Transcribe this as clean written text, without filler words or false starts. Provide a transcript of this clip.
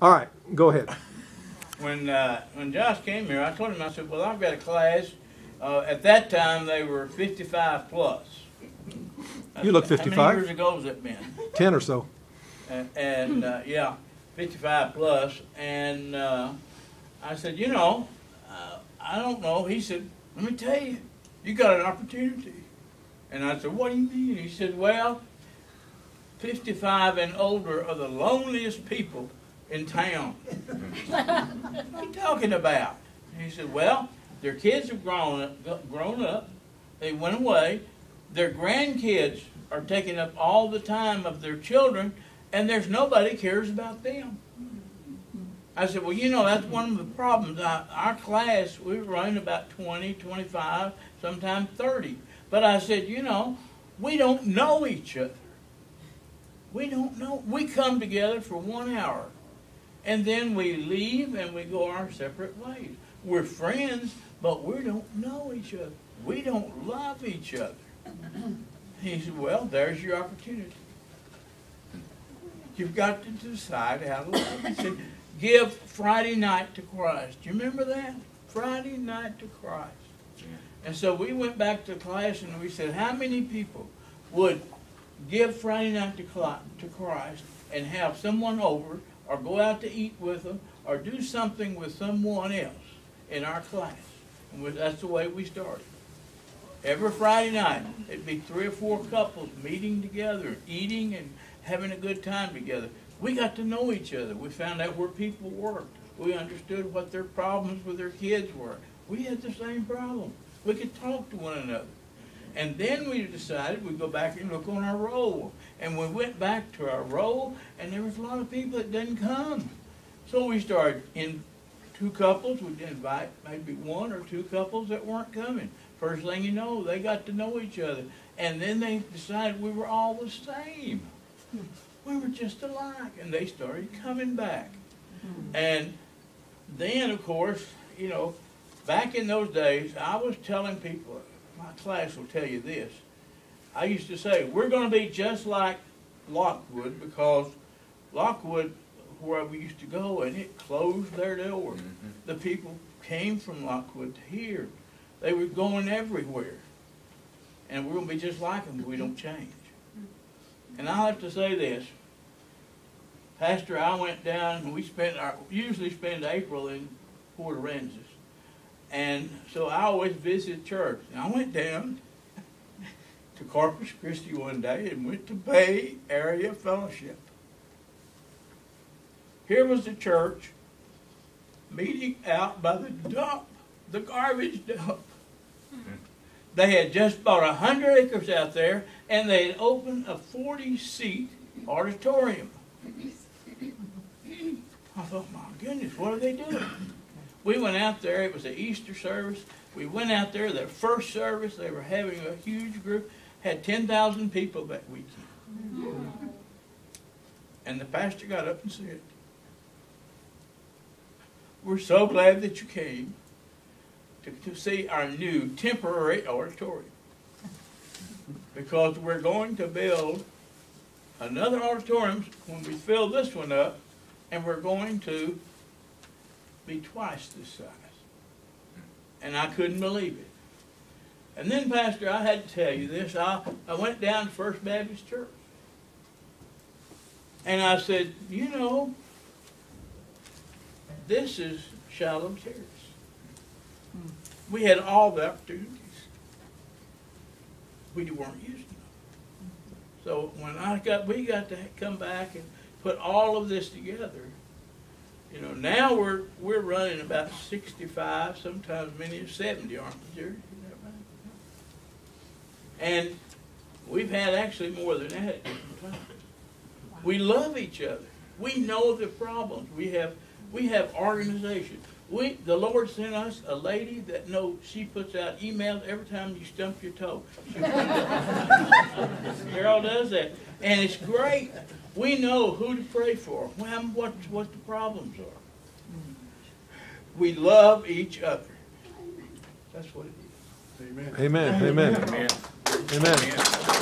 All right, go ahead. When Josh came here, I told him, I said, well, I've got a class. At that time, they were 55 plus. You look 55. How many years ago has it been? 10 or so. Yeah, 55 plus. And I said, you know, I don't know. He said, let me tell you, you got an opportunity. And I said, what do you mean? He said, well, 55 and older are the loneliest people in town. What are you talking about? And he said, well, their kids have grown up. They went away. Their grandkids are taking up all the time of their children, and there's nobody cares about them. I said, well, you know, that's one of the problems. Our class, we run about 20, 25, sometimes 30. But I said, you know, we don't know each other. We don't know. We come together for 1 hour, and then we leave and we go our separate ways. We're friends, but we don't know each other. We don't love each other. He said, well, there's your opportunity. You've got to decide how to love. He said, give Friday night to Christ. Do you remember that? Friday night to Christ. And so we went back to class and we said, how many people would give Friday night to Christ and have someone over or go out to eat with them or do something with someone else in our class? And that's the way we started. Every Friday night, it'd be 3 or 4 couples meeting together, eating and having a good time together. We got to know each other. We found out where people worked. We understood what their problems with their kids were. We had the same problem. We could talk to one another. And then we decided we'd go back and look on our roll. And we went back to our roll, and there was a lot of people that didn't come. So we started in 2 couples. We'd invite maybe 1 or 2 couples that weren't coming. First thing you know, they got to know each other. And then they decided we were all the same. We were just alike. And they started coming back. And then, of course, you know, back in those days, I was telling people, my class will tell you this. I used to say, we're going to be just like Lockwood, because Lockwood, where we used to go, and it closed their door. The people came from Lockwood to here. They were going everywhere. And we're going to be just like them if we don't change. And I'll have to say this. Pastor, I went down, and we usually spend April in Port Aransas. And so I always visit church. And I went down to Corpus Christi one day and went to Bay Area Fellowship. Here was the church meeting out by the dump, the garbage dump. They had just bought 100 acres out there, and they had opened a 40-seat auditorium. I thought, my goodness, what are they doing? We went out there. It was an Easter service. We went out there. Their first service, they were having a huge group. Had 10,000 people that weekend. And the pastor got up and said, we're so glad that you came to see our new temporary auditorium. Because we're going to build another auditorium when we fill this one up, and we're going to be twice this size. And I couldn't believe it. And then, Pastor, I had to tell you this. I went down to First Baptist Church. And I said, you know, this is Shalom Terrace. We had all the opportunities. We weren't using them. So when we got to come back and put all of this together, you know, now we're running about 65, sometimes many as 70, aren't we, Jerry? Is that right? And we've had actually more than that at different times. We love each other. We know the problems. We have organization. The Lord sent us a lady that she puts out emails every time you stump your toe. Carol does that. And it's great. We know who to pray for, what the problems are. We love each other. That's what it is. Amen. Amen. Amen. Amen. Amen.